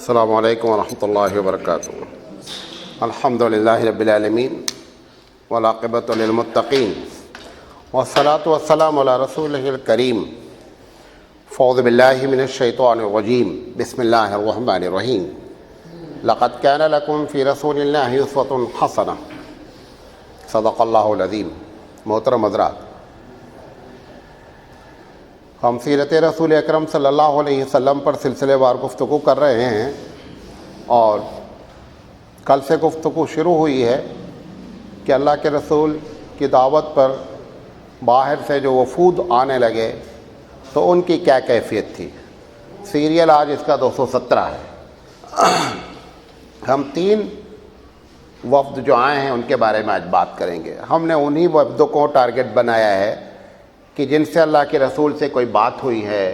السلام علیکم ورحمۃ اللہ وبرکاتہ۔ الحمد للہ رب العالمین والعاقبۃ للمتقین والصلاۃ والسلام علی رسولہ الکریم۔ فاعوذ باللہ من الشیطان الرجیم، بسم اللہ الرحمن الرحیم۔ لقد کان لکم فی رسول اللہ اسوۃ حسنہ، صدق اللہ العظیم۔ محترم حضرات، ہم سیرت رسول اکرم صلی اللہ علیہ وسلم پر سلسلے وار گفتگو کر رہے ہیں، اور کل سے گفتگو شروع ہوئی ہے کہ اللہ کے رسول کی دعوت پر باہر سے جو وفود آنے لگے تو ان کی کیا کیفیت تھی۔ سیریل آج اس کا 217 ہے۔ ہم 3 وفد جو آئے ہیں ان کے بارے میں آج بات کریں گے۔ ہم نے انہی وفدوں کو ٹارگٹ بنایا ہے کہ جن سے اللہ کے رسول سے کوئی بات ہوئی ہے،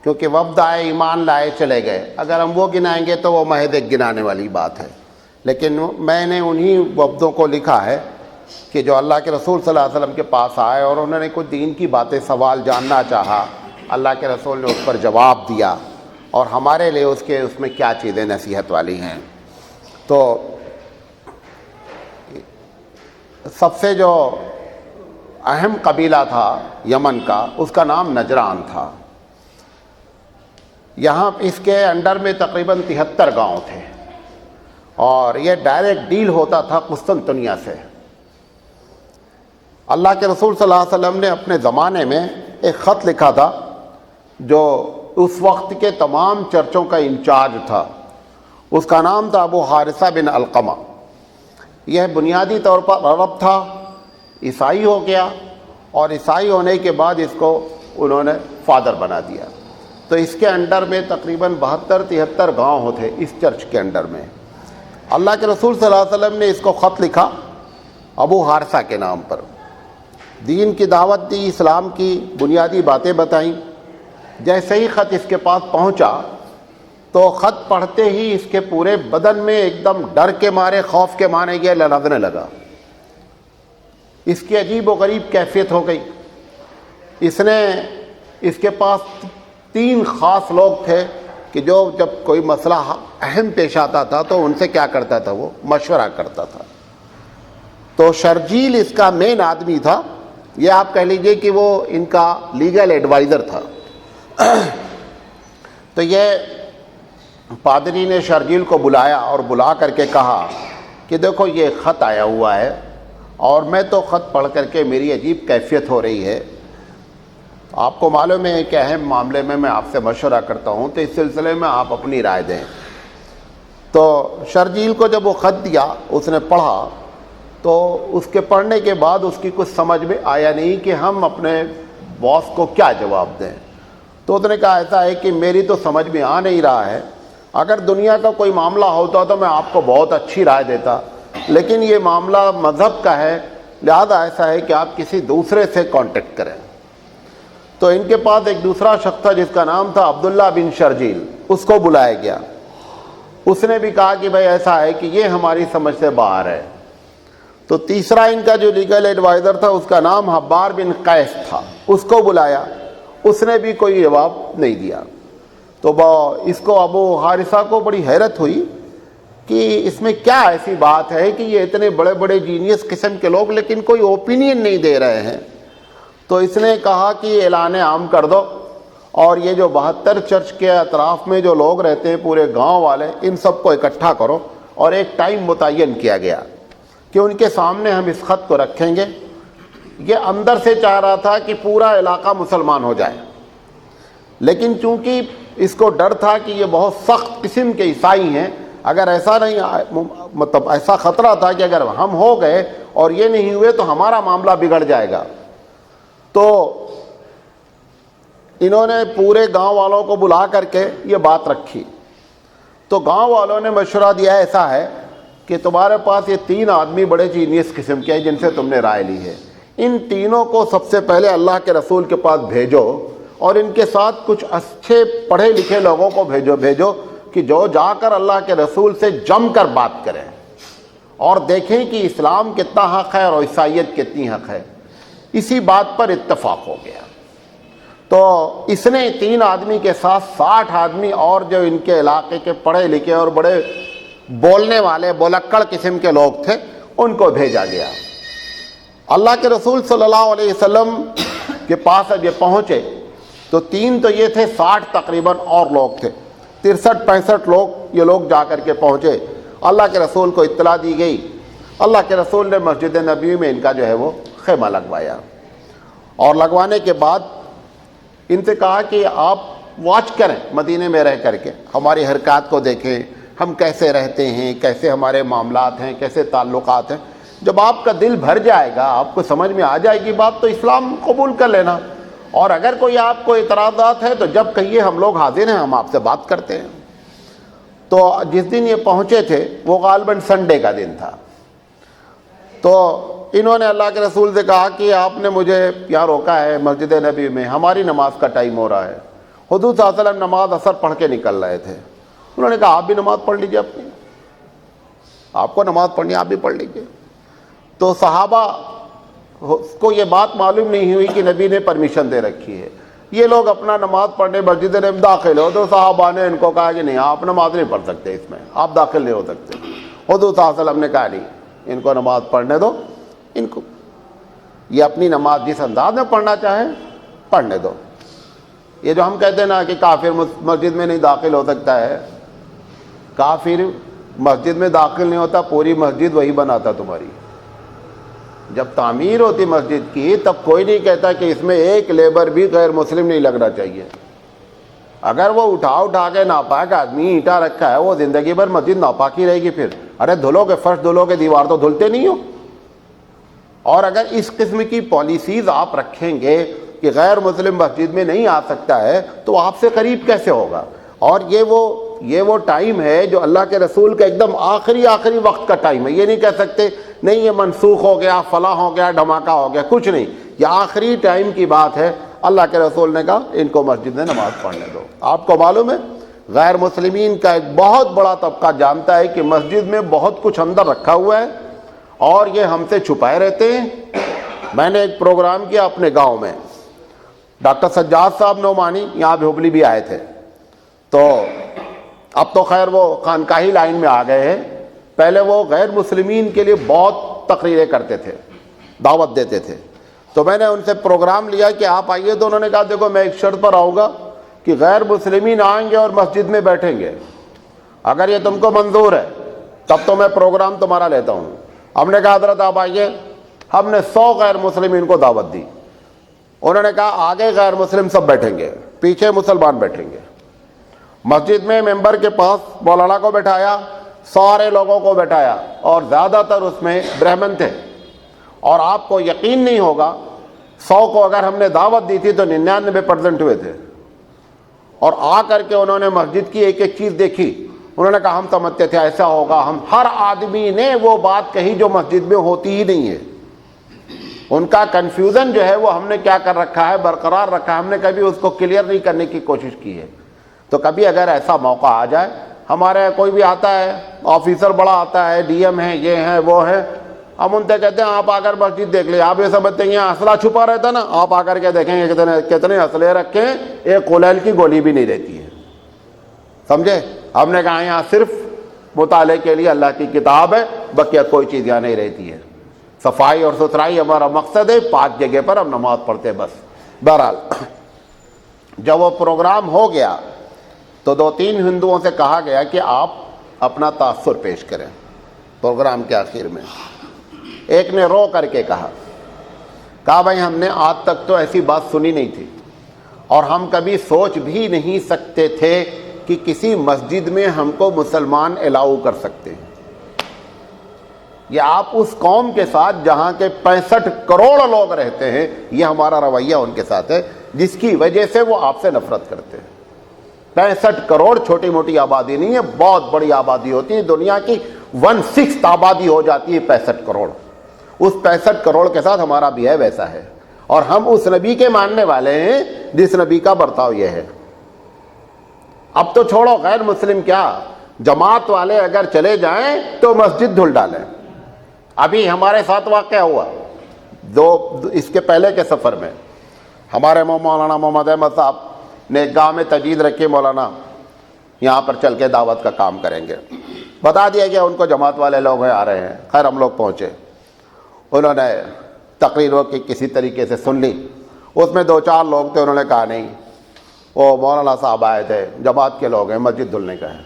کیونکہ وفد آئے، ایمان لائے، چلے گئے۔ اگر ہم وہ گنائیں گے تو وہ محض ایک گنانے والی بات ہے، لیکن میں نے انہی وفدوں کو لکھا ہے کہ جو اللہ کے رسول صلی اللہ علیہ وسلم کے پاس آئے اور انہوں نے کچھ دین کی باتیں، سوال جاننا چاہا، اللہ کے رسول نے اس پر جواب دیا، اور ہمارے لیے اس میں کیا چیزیں نصیحت والی ہیں۔ تو سب سے جو اہم قبیلہ تھا یمن کا، اس کا نام نجران تھا۔ یہاں اس کے انڈر میں تقریباً 73 گاؤں تھے، اور یہ ڈائریکٹ ڈیل ہوتا تھا قسطنطنیہ سے۔ اللہ کے رسول صلی اللہ علیہ وسلم نے اپنے زمانے میں ایک خط لکھا تھا جو اس وقت کے تمام چرچوں کا انچارج تھا۔ اس کا نام تھا ابو حارثہ بن علقمہ۔ یہ بنیادی طور پر عرب تھا، عیسائی ہو گیا، اور عیسائی ہونے کے بعد اس کو انہوں نے فادر بنا دیا۔ تو اس کے انڈر میں تقریباً 72-73 گاؤں تھے اس چرچ کے انڈر میں۔ اللہ کے رسول صلی اللہ علیہ وسلم نے اس کو خط لکھا ابو حارثہ کے نام پر، دین کی دعوت دی، اسلام کی بنیادی باتیں بتائیں۔ جیسے ہی خط اس کے پاس پہنچا تو خط پڑھتے ہی اس کے پورے بدن میں ایک دم ڈر کے مارے، خوف کے مارے یہ لرزنے لگا۔ اس کی عجیب و غریب کیفیت ہو گئی۔ اس کے پاس 3 خاص لوگ تھے کہ جو جب کوئی مسئلہ اہم پیش آتا تھا تو ان سے کیا کرتا تھا، وہ مشورہ کرتا تھا۔ تو شرجیل اس کا مین آدمی تھا، یہ آپ کہہ لیجئے کہ وہ ان کا لیگل ایڈوائزر تھا۔ تو یہ پادری نے شرجیل کو بلایا اور بلا کر کے کہا کہ دیکھو یہ خط آیا ہوا ہے، اور میں تو خط پڑھ کر کے میری عجیب کیفیت ہو رہی ہے۔ آپ کو معلوم ہے کہ اہم معاملے میں آپ سے مشورہ کرتا ہوں، تو اس سلسلے میں آپ اپنی رائے دیں۔ تو شرجیل کو جب وہ خط دیا، اس نے پڑھا، تو اس کے پڑھنے کے بعد اس کی کچھ سمجھ میں آیا نہیں کہ ہم اپنے باس کو کیا جواب دیں۔ تو اس نے کہا ایسا ہے کہ میری تو سمجھ میں آ نہیں رہا ہے، اگر دنیا کا کوئی معاملہ ہوتا تو میں آپ کو بہت اچھی رائے دیتا، لیکن یہ معاملہ مذہب کا ہے، لہذا ایسا ہے کہ آپ کسی دوسرے سے کانٹیکٹ کریں۔ تو ان کے پاس ایک دوسرا شخص تھا جس کا نام تھا عبداللہ بن شرجیل، اس کو بلایا گیا۔ اس نے بھی کہا کہ بھائی ایسا ہے کہ یہ ہماری سمجھ سے باہر ہے۔ تو تیسرا ان کا جو لیگل ایڈوائزر تھا، اس کا نام حبار بن قیس تھا، اس کو بلایا، اس نے بھی کوئی جواب نہیں دیا۔ تو اس کو ابو حارثہ کو بڑی حیرت ہوئی کہ اس میں کیا ایسی بات ہے کہ یہ اتنے بڑے بڑے جینیس قسم کے لوگ لیکن کوئی اوپینین نہیں دے رہے ہیں۔ تو اس نے کہا کہ اعلان عام کر دو، اور یہ جو 72 چرچ کے اطراف میں جو لوگ رہتے ہیں، پورے گاؤں والے، ان سب کو اکٹھا کرو، اور ایک ٹائم متعین کیا گیا کہ ان کے سامنے ہم اس خط کو رکھیں گے۔ یہ اندر سے چاہ رہا تھا کہ پورا علاقہ مسلمان ہو جائے، لیکن چونکہ اس کو ڈر تھا کہ یہ بہت سخت قسم کے عیسائی ہیں، اگر ایسا نہیں، مطلب ایسا خطرہ تھا کہ اگر ہم ہو گئے اور یہ نہیں ہوئے تو ہمارا معاملہ بگڑ جائے گا۔ تو انہوں نے پورے گاؤں والوں کو بلا کر کے یہ بات رکھی۔ تو گاؤں والوں نے مشورہ دیا ایسا ہے کہ تمہارے پاس یہ 3 آدمی بڑے جینیس قسم کے ہیں جن سے تم نے رائے لی ہے، ان تینوں کو سب سے پہلے اللہ کے رسول کے پاس بھیجو، اور ان کے ساتھ کچھ اچھے پڑھے لکھے لوگوں کو بھیجو کہ جو جا کر اللہ کے رسول سے جم کر بات کریں اور دیکھیں کہ اسلام کتنا حق ہے اور عیسائیت کتنی حق ہے۔ اسی بات پر اتفاق ہو گیا۔ تو اس نے 3 آدمی کے ساتھ 60 آدمی اور جو ان کے علاقے کے پڑھے لکھے اور بڑے بولنے والے بولکڑ قسم کے لوگ تھے ان کو بھیجا گیا۔ اللہ کے رسول صلی اللہ علیہ وسلم کے پاس اب یہ پہنچے تو 3 تو یہ تھے، 60 تقریباً اور لوگ تھے، 63-65 لوگ یہ لوگ جا کر کے پہنچے۔ اللہ کے رسول کو اطلاع دی گئی، اللہ کے رسول نے مسجد نبوی میں ان کا جو ہے وہ خیمہ لگوایا، اور لگوانے کے بعد ان سے کہا کہ آپ واچ کریں مدینے میں رہ کر کے، ہماری حرکات کو دیکھیں، ہم کیسے رہتے ہیں، کیسے ہمارے معاملات ہیں، کیسے تعلقات ہیں۔ جب آپ کا دل بھر جائے گا، آپ کو سمجھ میں آ جائے گی بات، تو اسلام قبول کر لینا، اور اگر کوئی آپ کو اعتراضات ہے تو جب کہیے ہم لوگ حاضر ہیں، ہم آپ سے بات کرتے ہیں۔ تو جس دن یہ پہنچے تھے وہ غالباً سنڈے کا دن تھا، تو انہوں نے اللہ کے رسول سے کہا کہ آپ نے مجھے یہاں روکا ہے مسجد نبی میں، ہماری نماز کا ٹائم ہو رہا ہے۔ حضور صلی اللہ علیہ وسلم نماز اثر پڑھ کے نکل رہے تھے، انہوں نے کہا آپ بھی نماز پڑھ لیجئے، اپنی آپ کو نماز پڑھنی آپ بھی پڑھ لیجئے۔ تو صحابہ کو یہ بات معلوم نہیں ہوئی کہ نبی نے پرمیشن دے رکھی ہے، یہ لوگ اپنا نماز پڑھنے مسجد میں داخل ہو، تو صحابہ نے ان کو کہا کہ نہیں، آپ نماز نہیں پڑھ سکتے، اس میں آپ داخل نہیں ہو سکتے۔ حضور صلی اللہ علیہ وسلم نے کہا نہیں، ان کو نماز پڑھنے دو، ان کو یہ اپنی نماز جس انداز میں پڑھنا چاہیں پڑھنے دو۔ یہ جو ہم کہتے ہیں نا کہ کافر مسجد میں نہیں داخل ہو سکتا ہے، کافر مسجد میں داخل نہیں ہوتا، پوری مسجد وہی بناتا تمہاری۔ جب تعمیر ہوتی مسجد کی تب کوئی نہیں کہتا کہ اس میں ایک لیبر بھی غیر مسلم نہیں لگنا چاہیے۔ اگر وہ اٹھا کے ناپاک آدمی اینٹا رکھا ہے، وہ زندگی بھر مسجد ناپاک ہی رہے گی۔ پھر ارے دھلو کے فرش، دھلو کے دیوار، تو دھلتے نہیں ہو۔ اور اگر اس قسم کی پالیسیز آپ رکھیں گے کہ غیر مسلم مسجد میں نہیں آ سکتا ہے، تو آپ سے قریب کیسے ہوگا؟ اور یہ وہ ٹائم ہے جو اللہ کے رسول کا ایک دم آخری وقت کا ٹائم ہے۔ یہ نہیں کہہ سکتے نہیں یہ منسوخ ہو گیا، فلاں ہو گیا، دھماکہ ہو گیا، کچھ نہیں، یہ آخری ٹائم کی بات ہے۔ اللہ کے رسول نے کہا ان کو مسجد میں نماز پڑھنے دو۔ آپ کو معلوم ہے غیر مسلمین کا ایک بہت بڑا طبقہ جانتا ہے کہ مسجد میں بہت کچھ اندر رکھا ہوا ہے اور یہ ہم سے چھپائے رہتے ہیں۔ میں نے ایک پروگرام کیا اپنے گاؤں میں، ڈاکٹر سجاد صاحب نعمانی یہاں ہبلی بھی آئے تھے، تو اب تو خیر وہ خانقاہی لائن میں آ گئے ہیں، پہلے وہ غیر مسلمین کے لیے بہت تقریریں کرتے تھے، دعوت دیتے تھے۔ تو میں نے ان سے پروگرام لیا کہ آپ آئیے، تو انہوں نے کہا دیکھو میں ایک شرط پر آؤں گا کہ غیر مسلمین آئیں گے اور مسجد میں بیٹھیں گے، اگر یہ تم کو منظور ہے تب تو میں پروگرام تمہارا لیتا ہوں۔ ہم نے کہا حضرت آپ آئیے، ہم نے 100 غیر مسلمین کو دعوت دی۔ انہوں نے کہا آگے غیر مسلم سب بیٹھیں گے، پیچھے مسلمان بیٹھیں گے۔ مسجد میں ممبر کے پاس مولانا کو بٹھایا، سارے لوگوں کو بٹھایا، اور زیادہ تر اس میں برہمن تھے، اور آپ کو یقین نہیں ہوگا 100 کو اگر ہم نے دعوت دی تھی تو 99% ہوئے تھے۔ اور آ کر کے انہوں نے مسجد کی ایک ایک چیز دیکھی، انہوں نے کہا ہم سمجھتے تھے ایسا ہوگا، ہم ہر آدمی نے وہ بات کہی جو مسجد میں ہوتی ہی نہیں ہے۔ ان کا کنفیوژن جو ہے وہ ہم نے کیا کر رکھا ہے، برقرار رکھا ہے، ہم نے کبھی اس کو کلیئر نہیں کرنے کی کوشش کی ہے۔ تو کبھی اگر ایسا موقع آ جائے، ہمارے کوئی بھی آتا ہے آفیسر بڑا آتا ہے، ڈی ایم ہے، یہ ہیں وہ ہیں، ہم ان سے کہتے ہیں آپ آ کر مسجد دیکھ لیں، آپ یہ سمجھتے ہیں یہاں اسلحہ چھپا رہتا نا، آپ آ کر کے دیکھیں گے کتنے اسلحے رکھے ہیں، ایک قلیل کی گولی بھی نہیں رہتی ہے، سمجھے؟ ہم نے کہا یہاں صرف مطالعے کے لیے اللہ کی کتاب ہے، بقیہ کوئی چیز یہاں نہیں رہتی ہے، صفائی اور ستھرائی ہمارا مقصد ہے، پاک جگہ پر ہم نماز پڑھتے بس۔ بہرحال جب وہ پروگرام ہو گیا تو 2-3 ہندوؤں سے کہا گیا کہ آپ اپنا تاثر پیش کریں۔ پروگرام کے آخر میں ایک نے رو کر کے کہا بھائی ہم نے آج تک تو ایسی بات سنی نہیں تھی، اور ہم کبھی سوچ بھی نہیں سکتے تھے کہ کسی مسجد میں ہم کو مسلمان الاؤ کر سکتے ہیں۔ یہ آپ اس قوم کے ساتھ جہاں کے 65 کروڑ لوگ رہتے ہیں، یہ ہمارا رویہ ان کے ساتھ ہے، جس کی وجہ سے وہ آپ سے نفرت کرتے ہیں۔ 65 کروڑ چھوٹی موٹی آبادی نہیں ہے، بہت بڑی آبادی ہوتی ہے، دنیا کی 1/6 آبادی ہو جاتی ہے 65 کروڑ۔ اس 65 کروڑ کے ساتھ ہمارا بھی ہے ویسا ہے، اور ہم اس نبی کے ماننے والے ہیں جس نبی کا برتاؤ یہ ہے۔ اب تو چھوڑو غیر مسلم، کیا جماعت والے اگر چلے جائیں تو مسجد دھل ڈالیں۔ ابھی ہمارے ساتھ واقعہ ہوا اس کے پہلے کے سفر میں، ہمارے مولانا محمد احمد صاحب نے ایک گاؤں میں تجویز رکھی، مولانا یہاں پر چل کے دعوت کا کام کریں گے. بتا دیا گیا ان کو جماعت والے لوگ آ رہے ہیں. خیر ہم لوگ پہنچے، انہوں نے تقریروں کی کسی طریقے سے سن لی. اس میں 2-4 لوگ تھے، انہوں نے کہا نہیں وہ مولانا صاحب آئے تھے، جماعت کے لوگ ہیں، مسجد دھلنے کا ہے.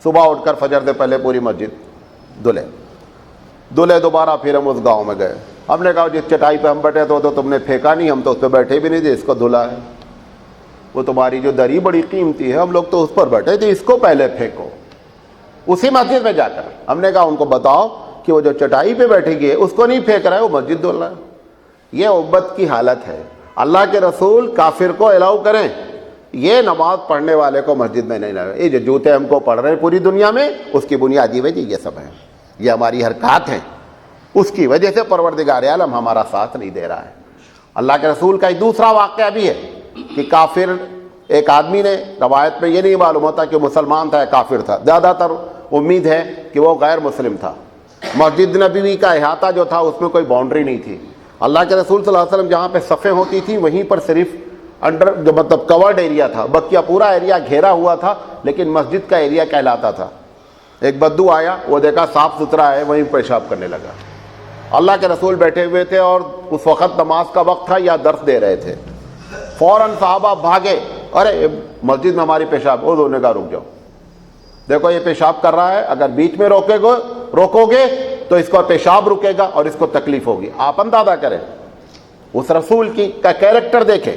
صبح اٹھ کر فجر سے پہلے پوری مسجد دھلے. دوبارہ پھر ہم اس گاؤں میں گئے. ہم نے کہا جس چٹائی پہ ہم بیٹھے تو تم نے پھینکا نہیں، ہم تو اس پہ بیٹھے بھی نہیں تھے، اس کو دھلا ہے. وہ تمہاری جو دری بڑی قیمتی ہے، ہم لوگ تو اس پر بیٹھے تھے، اس کو پہلے پھینکو. اسی مسجد میں جا کر ہم نے کہا ان کو بتاؤ کہ وہ جو چٹائی پہ بیٹھے گی اس کو نہیں پھینک رہا ہے، وہ مسجد دھل رہا ہے. یہ امت کی حالت ہے. اللہ کے رسول کافر کو الاؤ کریں، یہ نماز پڑھنے والے کو مسجد میں نہیں لائے. یہ جو جوتے ہم کو پڑھ رہے ہیں پوری دنیا میں، اس کی بنیادی وجہ یہ سب ہے، یہ ہماری حرکات ہیں. اس کی وجہ سے پروردگار عالم ہمارا ساتھ نہیں دے رہا ہے. اللہ کے رسول کا ایک دوسرا واقعہ بھی ہے کہ کافر ایک آدمی نے، روایت میں یہ نہیں معلوم ہوتا کہ مسلمان تھا یا کافر تھا، زیادہ تر امید ہے کہ وہ غیر مسلم تھا. مسجد نبوی کا احاطہ جو تھا اس میں کوئی باؤنڈری نہیں تھی. اللہ کے رسول صلی اللہ علیہ وسلم جہاں پہ صفیں ہوتی تھی وہیں پر صرف انڈر جو مطلب کورڈ ایریا تھا، بقیہ پورا ایریا گھیرا ہوا تھا، لیکن مسجد کا ایریا کہلاتا تھا. ایک بدو آیا، وہ دیکھا صاف ستھرا ہے، وہیں پیشاب کرنے لگا. اللہ کے رسول بیٹھے ہوئے تھے اور اس وقت نماز کا وقت تھا یا درس دے رہے تھے. فوراً صحابہ بھاگے، ارے مسجد میں ہماری پیشاب. وہ انہوں نے کہا رک جاؤ، دیکھو یہ پیشاب کر رہا ہے، اگر بیچ میں روکو گے تو اس کو پیشاب رکے گا اور اس کو تکلیف ہوگی. آپ اندازہ کریں اس رسول کا کیریکٹر دیکھیں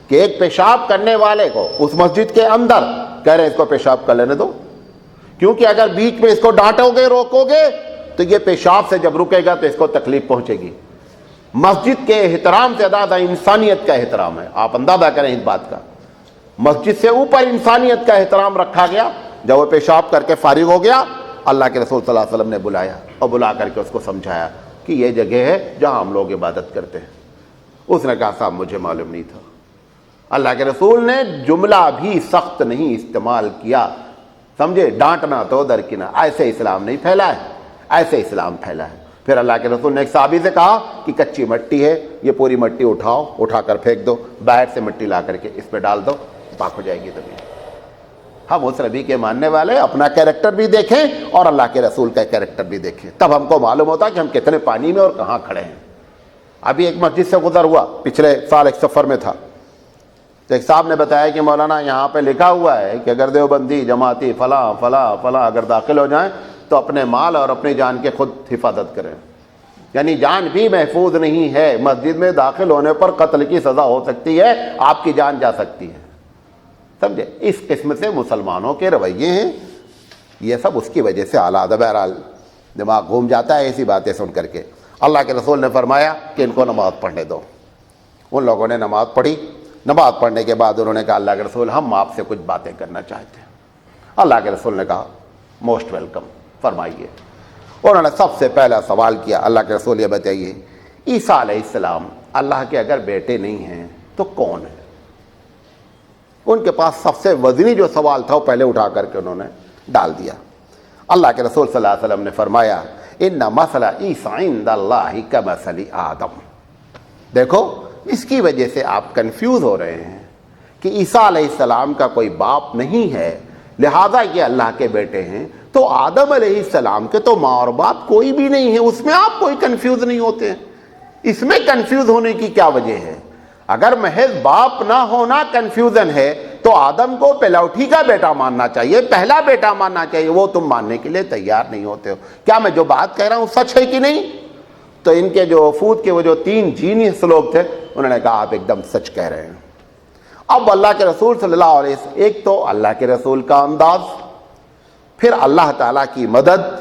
کہ ایک پیشاب کرنے والے کو اس مسجد کے اندر کہہ رہے ہیں اس کو پیشاب کر لینے دو، کیونکہ اگر بیچ میں اس کو ڈانٹو گے روکو گے تو یہ پیشاب سے جب رکے گا تو اس کو تکلیف پہنچے گی. مسجد کے احترام سے زیادہ انسانیت کا احترام ہے. آپ اندازہ کریں اس بات کا، مسجد سے اوپر انسانیت کا احترام رکھا گیا. جب وہ پیشاب کر کے فارغ ہو گیا، اللہ کے رسول صلی اللہ علیہ وسلم نے بلایا اور بلا کر کے اس کو سمجھایا کہ یہ جگہ ہے جہاں ہم لوگ عبادت کرتے ہیں. اس نے کہا صاحب مجھے معلوم نہیں تھا. اللہ کے رسول نے جملہ بھی سخت نہیں استعمال کیا، سمجھے، ڈانٹنا تو درکنار. ایسے اسلام نہیں پھیلا ہے، ایسے اسلام پھیلا ہے. پھر اللہ کے رسول نے ایک صحابی سے کہا کہ کچی مٹی ہے، یہ پوری مٹی اٹھا کر پھینک دو، باہر سے مٹی لا کر کے اس پہ ڈال دو، پاک ہو جائے گی زمین. ہم اس نبی کے ماننے والے اپنا کیریکٹر بھی دیکھیں اور اللہ کے رسول کا کیریکٹر بھی دیکھیں، تب ہم کو معلوم ہوتا کہ ہم کتنے پانی میں اور کہاں کھڑے ہیں. ابھی ایک مسجد سے گزر ہوا، پچھلے سال ایک سفر میں تھا، تو ایک صاحب نے بتایا کہ مولانا یہاں پہ لکھا ہوا ہے کہ اگر دیوبندی جماعتی فلاں فلاں فلاں اگر داخل ہو جائیں تو اپنے مال اور اپنی جان کے خود حفاظت کریں. یعنی جان بھی محفوظ نہیں ہے، مسجد میں داخل ہونے پر قتل کی سزا ہو سکتی ہے، آپ کی جان جا سکتی ہے. سمجھے، اس قسم سے مسلمانوں کے رویے ہیں. یہ سب اس کی وجہ سے حالات، بہرحال دماغ گھوم جاتا ہے ایسی باتیں سن کر کے. اللہ کے رسول نے فرمایا کہ ان کو نماز پڑھنے دو. ان لوگوں نے نماز پڑھی. نماز پڑھنے کے بعد انہوں نے کہا اللہ کے رسول ہم آپ سے کچھ باتیں کرنا چاہتے ہیں. اللہ کے رسول نے کہا موسٹ ویلکم، فرمائیے. انہوں نے سب سے پہلا سوال کیا، اللہ کے رسول یہ بتائیے عیسیٰ علیہ السلام اللہ کے اگر بیٹے نہیں ہیں تو کون ہے؟ ان کے پاس سب سے وزنی جو سوال تھا وہ پہلے اٹھا کر کے انہوں نے ڈال دیا. اللہ کے رسول صلی اللہ علیہ وسلم نے فرمایا ان مثل عیسیٰ عند اللہ کمثل آدم. دیکھو اس کی وجہ سے آپ کنفیوز ہو رہے ہیں کہ عیسیٰ علیہ السلام کا کوئی باپ نہیں ہے لہذا یہ اللہ کے بیٹے ہیں، تو آدم علیہ السلام کے تو ماں اور باپ کوئی بھی نہیں ہے، اس میں آپ کوئی کنفیوز نہیں ہوتے ہیں. اس میں کنفیوز ہونے کی کیا وجہ ہے؟ اگر محض باپ نہ ہونا کنفیوژن ہے تو آدم کو پلوٹھی کا بیٹا ماننا چاہیے، پہلا بیٹا ماننا چاہیے. وہ تم ماننے کے لیے تیار نہیں ہوتے ہو. کیا میں جو بات کہہ رہا ہوں سچ ہے کہ نہیں؟ تو ان کے جو وفود کے وہ جو 3 جینیس لوگ تھے انہوں نے کہا آپ ایک دم سچ کہہ رہے ہیں. اب اللہ کے رسول صلی اللہ علیہ وسلم، ایک تو اللہ کے رسول کا انداز، پھر اللہ تعالیٰ کی مدد،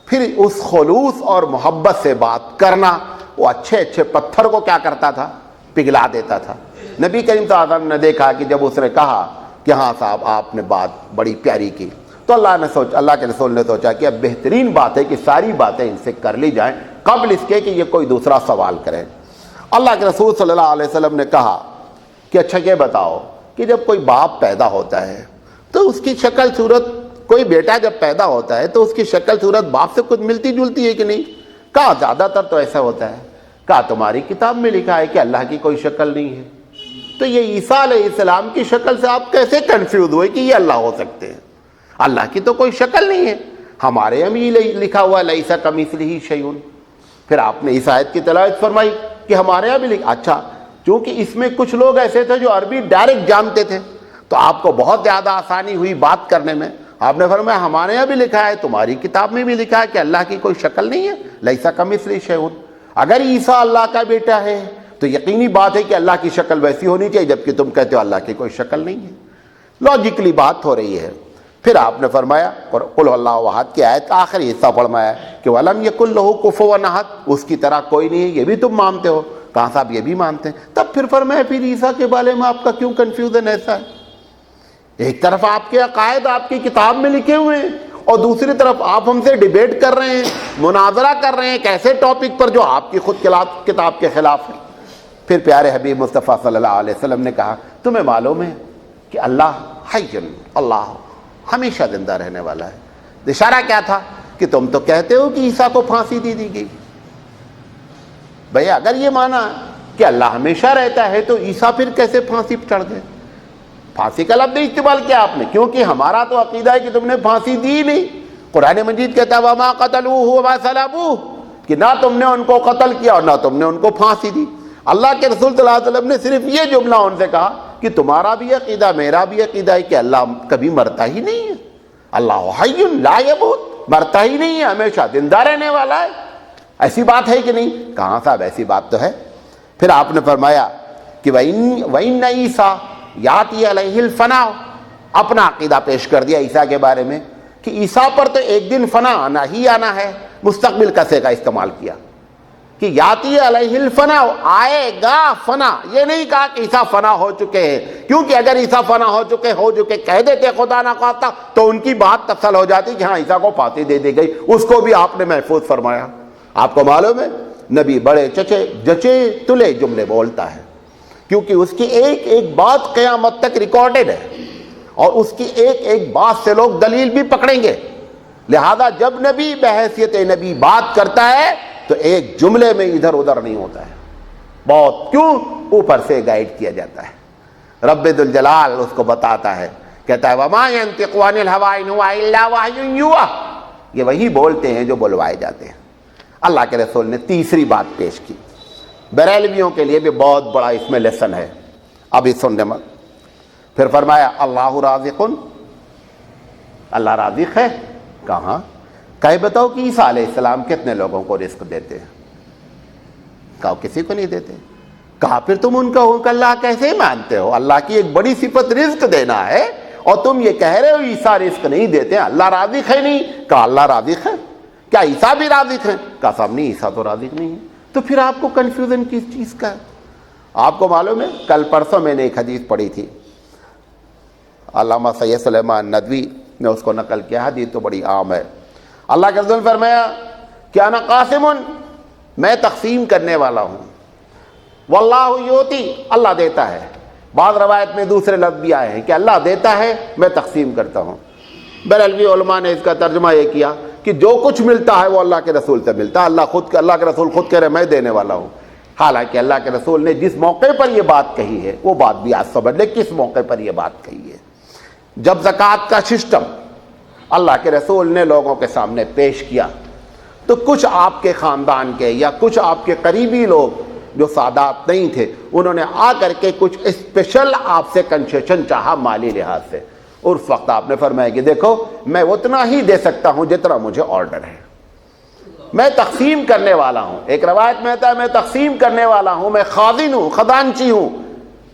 پھر اس خلوص اور محبت سے بات کرنا. وہ اچھے اچھے پتھر کو کیا کرتا تھا؟ پگھلا دیتا تھا. نبی کریم صلی اللہ علیہ وسلم نے دیکھا کہ جب اس نے کہا کہ ہاں صاحب آپ نے بات بڑی پیاری کی، تو اللہ کے رسول نے سوچا کہ اب بہترین بات ہے کہ ساری باتیں ان سے کر لی جائیں قبل اس کے کہ یہ کوئی دوسرا سوال کرے. اللہ کے رسول صلی اللہ علیہ وسلم نے کہا کہ اچھا یہ بتاؤ کہ جب کوئی باپ پیدا ہوتا ہے تو اس کی شکل صورت، کوئی بیٹا جب پیدا ہوتا ہے تو اس کی شکل صورت باپ سے کچھ ملتی جلتی ہے کہ نہیں؟ کہا زیادہ تر تو ایسا ہوتا ہے. کہا تمہاری کتاب میں لکھا ہے کہ اللہ کی کوئی شکل نہیں ہے. تو یہ عیسیٰ علیہ السلام کی شکل سے آپ کیسے کنفیوز ہوئے کہ یہ اللہ ہو سکتے ہیں؟ اللہ کی تو کوئی شکل نہیں ہے، ہمارے ہم یہ لکھا ہوا لیس کمثلہ شیء۔ پھر آپ نے اس آیت کی تلاوت فرمائی کہ ہمارے یہاں بھی لکھا۔ اچھا، چونکہ اس میں کچھ لوگ ایسے تھے جو عربی ڈائریکٹ جانتے تھے تو آپ کو بہت زیادہ آسانی ہوئی بات کرنے میں۔ آپ نے فرمایا ہمارے یہاں بھی لکھا ہے، تمہاری کتاب میں بھی لکھا ہے کہ اللہ کی کوئی شکل نہیں ہے، لیس کمثلہ شیء۔ اگر عیسیٰ اللہ کا بیٹا ہے تو یقینی بات ہے کہ اللہ کی شکل ویسی ہونی چاہیے، جبکہ تم کہتے ہو اللہ کی کوئی شکل نہیں ہے۔ لاجیکلی بات ہو رہی ہے۔ پھر آپ نے فرمایا قل اللہ احد کی آیت کا آخری حصہ فرمایا کہ وَلَمْ يَكُنْ لَهُ كُفُوًا أَحَدٌ، اس کی طرح کوئی نہیں ہے، یہ بھی تم مانتے ہو۔ کہاں صاحب یہ بھی مانتے ہیں۔ تب پھر فرمایا پھر عیسیٰ کے بارے میں آپ کا کیوں کنفیوژن ایسا ہے؟ ایک طرف آپ کے عقائد آپ کی کتاب میں لکھے ہوئے ہیں اور دوسری طرف آپ ہم سے ڈیبیٹ کر رہے ہیں، مناظرہ کر رہے ہیں ایک ایسے ٹاپک پر جو آپ کی خود کتاب کے خلاف ہے۔ پھر پیارے حبیب مصطفیٰ صلی اللہ علیہ وسلم نے کہا تمہیں معلوم ہے کہ اللہ حی، اللہ ہمیشہ زندہ رہنے والا ہے۔ اشارہ کیا تھا کہ تم تو کہتے ہو کہ عیسیٰ کو پھانسی دی گئی۔ بھئی اگر یہ مانا کہ اللہ ہمیشہ رہتا ہے تو عیسیٰ پھر کیسے پھانسی پہ چڑھ گئے؟ پھانسی کا لفظ نہیں استعمال کیا آپ نے، کیونکہ ہمارا تو عقیدہ ہے کہ تم نے پھانسی دی نہیں۔ قرآن مجید کہتا ہے وَمَا قَتَلُوهُ وَمَا صَلَبُوهُ، کہ نہ تم نے ان کو قتل کیا اور نہ تم نے ان کو پھانسی دی۔ اللہ کے رسول صلی اللہ علیہ وسلم نے صرف یہ جملہ ان سے کہا کہ تمہارا بھی عقیدہ میرا بھی عقیدہ ہے کہ اللہ کبھی مرتا ہی نہیں ہے، اللہ حی لا یموت، مرتا ہی نہیں ہے، ہمیشہ زندہ رہنے والا ہے۔ ایسی بات ہے کہ نہیں؟ کہاں صاحب ایسی بات تو ہے۔ پھر آپ نے فرمایا کہ وَإِنَّ عِیسیٰ یاتی علیہ الفنا، اپنا عقیدہ پیش کر دیا عیسیٰ کے بارے میں کہ عیسیٰ پر تو ایک دن فنا آنا ہی آنا ہے، مستقبل کا صیغہ استعمال کیا کہ یاتی علیہ الفنا، آئے گا فنا۔ یہ نہیں کہا کہ عیسیٰ فنا ہو چکے ہیں، کیونکہ اگر عیسیٰ فنا ہو چکے کہہ دیتے خدا نہ خواستہ تو ان کی بات تفصیل ہو جاتی کہ ہاں عیسیٰ کو پھانسی دے دی گئی، اس کو بھی آپ نے محفوظ فرمایا۔ آپ کو معلوم ہے نبی بڑے جچے تلے جملے بولتا ہے، کیونکہ اس کی ایک ایک بات قیامت تک ریکارڈڈ ہے اور اس کی ایک ایک بات سے لوگ دلیل بھی پکڑیں گے۔ لہذا جب نبی بحیثیت نبی بات کرتا ہے تو ایک جملے میں ادھر ادھر نہیں ہوتا ہے، بہت کیوں اوپر سے گائیڈ کیا جاتا ہے۔ رب ذوالجلال اس کو بتاتا ہے، کہتا ہے وَمَا يَنطِقُ عَنِ الْهَوَىٰ إِنْ هُوَ إِلَّا وَحْيٌ يُوحَىٰ، یہ وہی بولتے ہیں جو بلوائے جاتے ہیں۔ اللہ کے رسول نے تیسری بات پیش کی، بریلویوں کے لیے بھی بہت بڑا اس میں لیسن ہے، ابھی سننے مت۔ پھر فرمایا اللہ رازق، اللہ رازق ہے۔ کہاں؟ کہے بتاؤ کہ عیسیٰ علیہ السلام کتنے لوگوں کو رزق دیتے ہیں؟ کہا کسی کو نہیں دیتے۔ کہا پھر تم ان کا اللہ کیسے مانتے ہو؟ اللہ کی ایک بڑی صفت رزق دینا ہے اور تم یہ کہہ رہے ہو عیسیٰ رزق نہیں دیتے ہیں، اللہ رازق ہے نہیں؟ کہا اللہ رازق ہے۔ کیا عیسیٰ بھی رازق ہے؟ کہا صاحب نہیں، عیسیٰ تو رازق نہیں ہے۔ تو پھر آپ کو کنفیوژن کس چیز کا ہے؟ آپ کو معلوم ہے کل پرسوں میں نے ایک حدیث پڑھی تھی، علامہ سید سلیمان ندوی نے اس کو نقل کیا، حدیث تو بڑی عام ہے۔ اللہ کے رسول فرمایا کہ انا قاسم، میں تقسیم کرنے والا ہوں، واللہ یؤتی، اللہ دیتا ہے۔ بعض روایت میں دوسرے لفظ بھی آئے ہیں کہ اللہ دیتا ہے، میں تقسیم کرتا ہوں۔ بریلوی علماء نے اس کا ترجمہ یہ کیا کہ جو کچھ ملتا ہے وہ اللہ کے رسول سے ملتا ہے، اللہ کے رسول خود کہہ رہے میں دینے والا ہوں۔ حالانکہ اللہ کے رسول نے جس موقع پر یہ بات کہی ہے وہ بات بھی آج سمجھ لے کس موقع پر یہ بات کہی ہے۔ جب زکوٰۃ کا سسٹم اللہ کے رسول نے لوگوں کے سامنے پیش کیا تو کچھ آپ کے خاندان کے یا کچھ آپ کے قریبی لوگ جو سادات نہیں تھے، انہوں نے آ کر کے کچھ اسپیشل آپ سے کنسیشن چاہا مالی لحاظ سے۔ اور اس وقت آپ نے فرمایا کہ دیکھو میں اتنا ہی دے سکتا ہوں جتنا مجھے آرڈر ہے، میں تقسیم کرنے والا ہوں۔ ایک روایت میں آتا ہے میں تقسیم کرنے والا ہوں، میں خازن ہوں، خزانچی ہوں،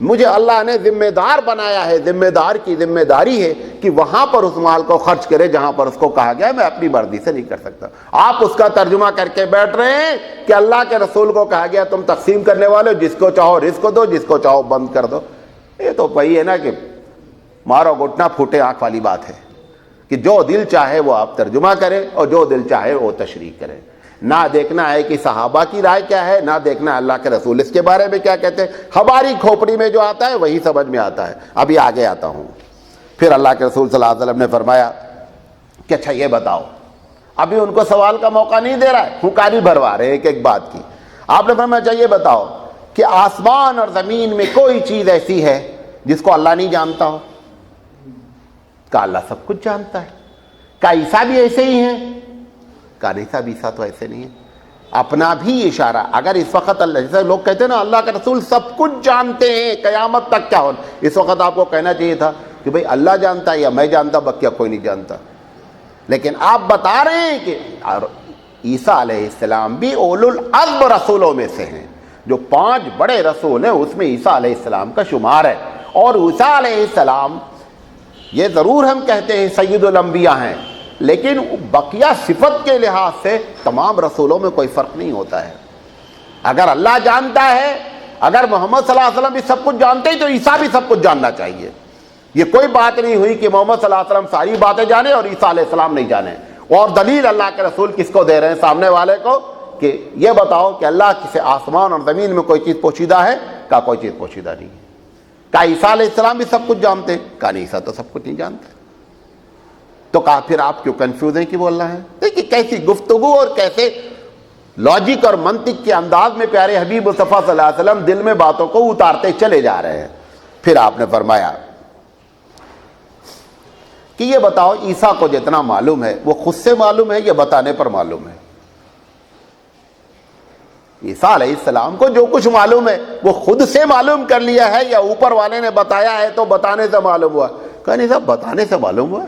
مجھے اللہ نے ذمہ دار بنایا ہے، ذمہ دار کی ذمہ داری ہے کہ وہاں پر اس مال کو خرچ کرے جہاں پر اس کو کہا گیا ہے، میں اپنی مرضی سے نہیں کر سکتا۔ آپ اس کا ترجمہ کر کے بیٹھ رہے ہیں کہ اللہ کے رسول کو کہا گیا تم تقسیم کرنے والے، جس کو چاہو رزق دو، جس کو چاہو بند کر دو۔ یہ تو وہی ہے نا کہ مارو گھٹنا پھوٹے آنکھ والی بات ہے کہ جو دل چاہے وہ آپ ترجمہ کریں اور جو دل چاہے وہ تشریح کریں۔ نہ دیکھنا ہے کہ صحابہ کی رائے کیا ہے، نہ دیکھنا ہے اللہ کے رسول اس کے بارے میں کیا کہتے ہیں، ہماری کھوپڑی میں جو آتا ہے وہی سمجھ میں آتا ہے۔ ابھی آگے آتا ہوں۔ پھر اللہ کے رسول صلی اللہ علیہ وسلم نے فرمایا کہ اچھا یہ بتاؤ، ابھی ان کو سوال کا موقع نہیں دے رہا ہے، ہنکاری بھروا رہے ایک ایک بات کی۔ آپ نے فرمایا اچھا یہ بتاؤ کہ آسمان اور زمین میں کوئی چیز ایسی ہے جس کو اللہ نہیں جانتا ہو؟ کہا اللہ سب کچھ جانتا ہے۔ کہا عیسیٰ بھی ایسے ہی ہیں؟ کہا نہیں صاحب، عیسیٰ تو ایسے نہیں ہے۔ اپنا بھی اشارہ، اگر اس وقت اللہ، جیسے لوگ کہتے ہیں نا اللہ کا رسول سب کچھ جانتے ہیں قیامت تک کیا ہو، اس وقت آپ کو کہنا چاہیے تھا کہ بھئی اللہ جانتا ہے یا میں جانتا، بقیہ کوئی نہیں جانتا۔ لیکن آپ بتا رہے ہیں کہ عیسیٰ علیہ السلام بھی اولو العزم رسولوں میں سے ہیں، جو 5 بڑے رسول ہیں اس میں عیسیٰ علیہ السلام کا شمار ہے۔ اور عیسیٰ علیہ السلام یہ ضرور ہم کہتے ہیں سید الانبیاء ہیں، لیکن بقیہ صفت کے لحاظ سے تمام رسولوں میں کوئی فرق نہیں ہوتا ہے۔ اگر اللہ جانتا ہے، اگر محمد صلی اللہ علیہ وسلم بھی سب کچھ جانتے ہیں تو عیسیٰ بھی سب کچھ جاننا چاہیے۔ یہ کوئی بات نہیں ہوئی کہ محمد صلی اللہ علیہ وسلم ساری باتیں جانے اور عیسیٰ علیہ السلام نہیں جانے۔ اور دلیل اللہ کے رسول کس کو دے رہے ہیں؟ سامنے والے کو، کہ یہ بتاؤ کہ اللہ سے آسمان اور زمین میں کوئی چیز پوشیدہ ہے؟ کہا کوئی چیز پوشیدہ نہیں ہے۔ کہا عیسیٰ علیہ السلام بھی سب کچھ جانتے ہیں؟ کہا نہیں، عیسیٰ تو سب کچھ نہیں جانتے۔ تو کہا پھر آپ کیوں کنفیوز ہیں کہ وہ اللہ ہے؟ دیکھیے کیسی گفتگو اور کیسے لاجک اور منطق کے انداز میں پیارے حبیب مصطفیٰ صلی اللہ علیہ وسلم دل میں باتوں کو اتارتے چلے جا رہے ہیں۔ پھر آپ نے فرمایا کہ یہ بتاؤ عیسیٰ کو جتنا معلوم ہے وہ خود سے معلوم ہے یا بتانے پر معلوم ہے؟ عیسیٰ علیہ السلام کو جو کچھ معلوم ہے وہ خود سے معلوم کر لیا ہے یا اوپر والے نے بتایا ہے تو بتانے سے معلوم ہوا؟ کہا نہیں صاحب، بتانے سے معلوم ہوا۔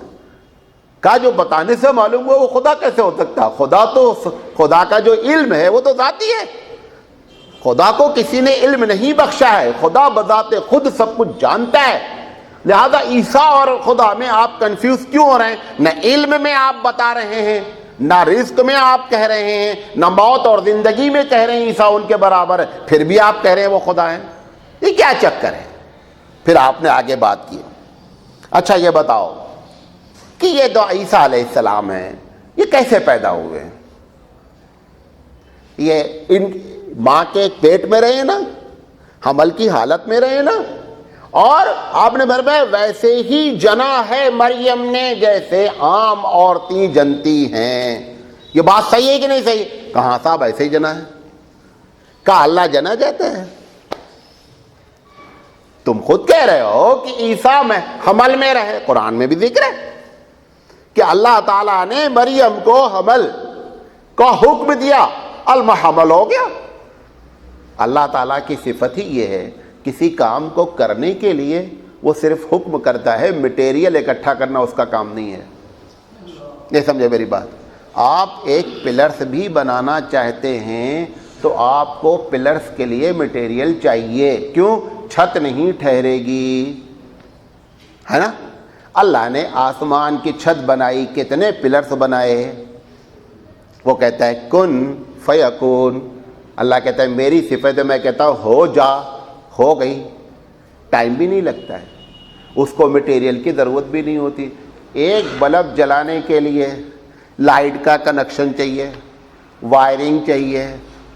کہا جو بتانے سے معلوم ہوا وہ خدا کیسے ہو سکتا؟ خدا کا جو علم ہے وہ تو ذاتی ہے، خدا کو کسی نے علم نہیں بخشا ہے، خدا بذات خود سب کچھ جانتا ہے۔ لہذا عیسیٰ اور خدا میں آپ کنفیوز کیوں ہو رہے ہیں؟ نہ علم میں آپ بتا رہے ہیں، نہ رزق میں آپ کہہ رہے ہیں، نہ موت اور زندگی میں کہہ رہے ہیں عیسیٰ ان کے برابر ہے، پھر بھی آپ کہہ رہے ہیں وہ خدا ہیں۔ یہ کیا چکر ہے؟ پھر آپ نے آگے بات کی، اچھا یہ بتاؤ کہ یہ دو عیسیٰ علیہ السلام ہیں، یہ کیسے پیدا ہوئے؟ یہ ان ماں کے پیٹ میں رہے نا، حمل کی حالت میں رہے نا، اور آپ نے فرمایا ویسے ہی جنا ہے مریم نے جیسے عام عورتیں جنتی ہیں۔ یہ بات صحیح ہے کہ نہیں صحیح؟ کہاں صاحب ایسے ہی جنا ہے۔ کہا اللہ جنا جاتا ہے؟ تم خود کہہ رہے ہو کہ عیسیٰ میں حمل میں رہے، قرآن میں بھی ذکر ہے کہ اللہ تعالیٰ نے مریم کو حمل کا حکم دیا، المحمل ہو گیا۔ اللہ تعالیٰ کی صفت ہی یہ ہے، کسی کام کو کرنے کے لیے وہ صرف حکم کرتا ہے، مٹیریل اکٹھا کرنا اس کا کام نہیں ہے۔ یہ سمجھے میری بات؟ آپ ایک پلرس بھی بنانا چاہتے ہیں تو آپ کو پلرس کے لیے مٹیریل چاہیے، کیوں؟ چھت نہیں ٹھہرے گی، ہے نا؟ اللہ نے آسمان کی چھت بنائی، کتنے پلرس بنائے؟ وہ کہتا ہے کن فیکون، اللہ کہتا ہے میری صفت ہے، میں کہتا ہوں ہو جا، ہو گئی، ٹائم بھی نہیں لگتا ہے، اس کو مٹیریل کی ضرورت بھی نہیں ہوتی۔ ایک بلب جلانے کے لیے لائٹ کا کنیکشن چاہیے، وائرنگ چاہیے،